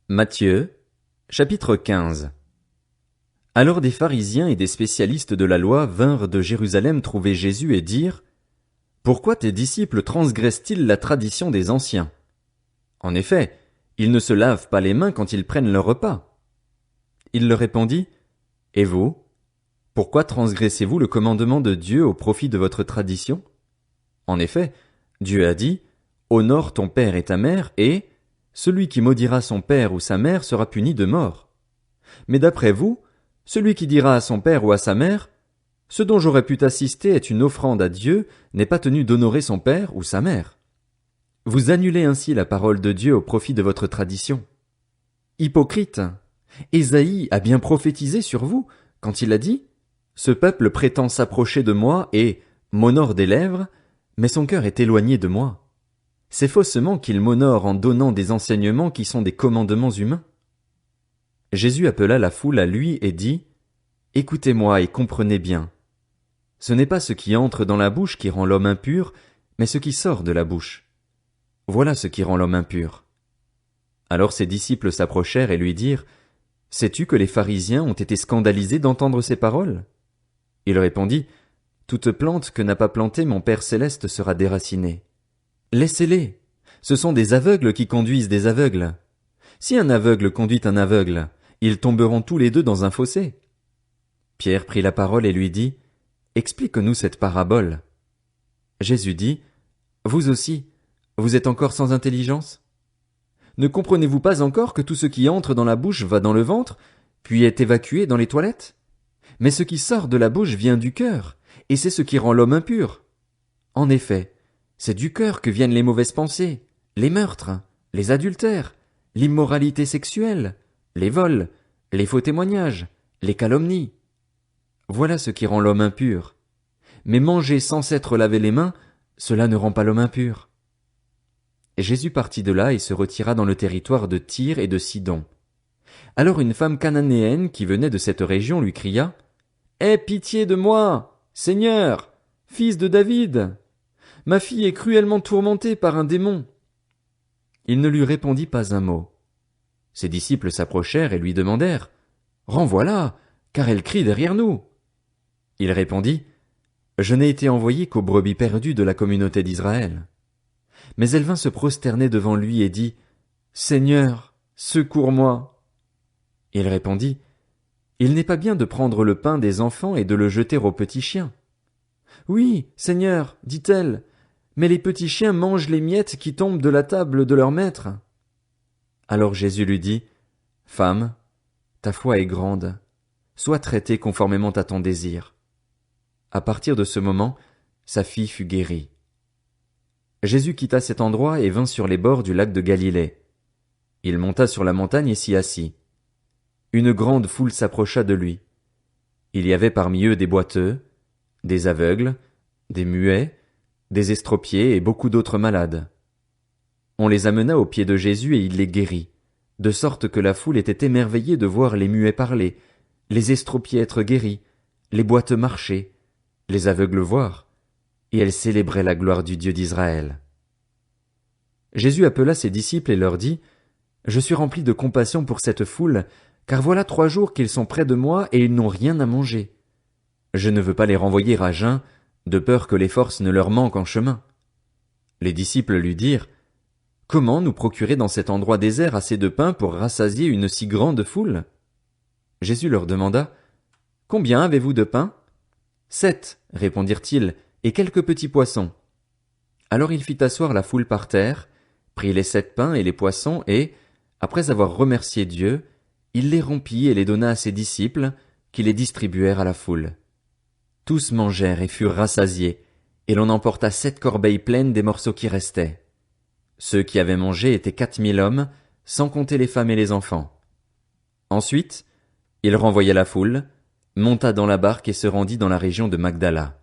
Matthieu, chapitre 15. Alors des pharisiens et des spécialistes de la loi vinrent de Jérusalem trouver Jésus et dirent: Pourquoi tes disciples transgressent-ils la tradition des anciens? En effet, ils ne se lavent pas les mains quand ils prennent leur repas. Il leur répondit: Et vous? Pourquoi transgressez-vous le commandement de Dieu au profit de votre tradition? En effet, Dieu a dit: Honore ton père et ta mère, et celui qui maudira son père ou sa mère sera puni de mort. Mais d'après vous, celui qui dira à son père ou à sa mère: Ce dont j'aurais pu t'assister est une offrande à Dieu, n'est pas tenu d'honorer son père ou sa mère. Vous annulez ainsi la parole de Dieu au profit de votre tradition. Hypocrite! Ésaïe a bien prophétisé sur vous, quand il a dit: Ce peuple prétend s'approcher de moi et m'honore des lèvres, mais son cœur est éloigné de moi. C'est faussement qu'il m'honore en donnant des enseignements qui sont des commandements humains. Jésus appela la foule à lui et dit: Écoutez-moi et comprenez bien. Ce n'est pas ce qui entre dans la bouche qui rend l'homme impur, mais ce qui sort de la bouche. Voilà ce qui rend l'homme impur. Alors ses disciples s'approchèrent et lui dirent: Sais-tu que les pharisiens ont été scandalisés d'entendre ces paroles? Il répondit: Toute plante que n'a pas plantée mon Père céleste sera déracinée. Laissez-les. Ce sont des aveugles qui conduisent des aveugles. Si un aveugle conduit un aveugle, ils tomberont tous les deux dans un fossé. Pierre prit la parole et lui dit: Explique-nous cette parabole. Jésus dit: Vous aussi, vous êtes encore sans intelligence? Ne comprenez-vous pas encore que tout ce qui entre dans la bouche va dans le ventre, puis est évacué dans les toilettes? Mais ce qui sort de la bouche vient du cœur, et c'est ce qui rend l'homme impur. En effet, c'est du cœur que viennent les mauvaises pensées, les meurtres, les adultères, l'immoralité sexuelle, les vols, les faux témoignages, les calomnies. Voilà ce qui rend l'homme impur. Mais manger sans s'être lavé les mains, cela ne rend pas l'homme impur. Et Jésus partit de là et se retira dans le territoire de Tyr et de Sidon. Alors une femme cananéenne qui venait de cette région lui cria: Aie pitié de moi, Seigneur, fils de David! Ma fille est cruellement tourmentée par un démon. Il ne lui répondit pas un mot. Ses disciples s'approchèrent et lui demandèrent: Renvoie-la, car elle crie derrière nous. Il répondit: Je n'ai été envoyé qu'aux brebis perdues de la communauté d'Israël. Mais elle vint se prosterner devant lui et dit: Seigneur, secours-moi. Il répondit: Il n'est pas bien de prendre le pain des enfants et de le jeter aux petits chiens. Oui, Seigneur, dit-elle, mais les petits chiens mangent les miettes qui tombent de la table de leur maître. Alors Jésus lui dit: Femme, ta foi est grande, sois traitée conformément à ton désir. À partir de ce moment, sa fille fut guérie. Jésus quitta cet endroit et vint sur les bords du lac de Galilée. Il monta sur la montagne et s'y assit. Une grande foule s'approcha de lui. Il y avait parmi eux des boiteux, des aveugles, des muets, des estropiés et beaucoup d'autres malades. On les amena aux pieds de Jésus et il les guérit, de sorte que la foule était émerveillée de voir les muets parler, les estropiés être guéris, les boiteux marcher, les aveugles voir, et elle célébrait la gloire du Dieu d'Israël. Jésus appela ses disciples et leur dit: Je suis rempli de compassion pour cette foule, car voilà 3 jours qu'ils sont près de moi et ils n'ont rien à manger. Je ne veux pas les renvoyer à jeun, de peur que les forces ne leur manquent en chemin. Les disciples lui dirent: Comment nous procurer dans cet endroit désert assez de pain pour rassasier une si grande foule? Jésus leur demanda: Combien avez-vous de pain? 7, répondirent-ils, et quelques petits poissons. Alors il fit asseoir la foule par terre, prit les 7 pains et les poissons et, après avoir remercié Dieu, il les rompit et les donna à ses disciples, qui les distribuèrent à la foule. Tous mangèrent et furent rassasiés, et l'on emporta 7 corbeilles pleines des morceaux qui restaient. Ceux qui avaient mangé étaient 4000 hommes, sans compter les femmes et les enfants. Ensuite, il renvoya la foule, monta dans la barque et se rendit dans la région de Magdala.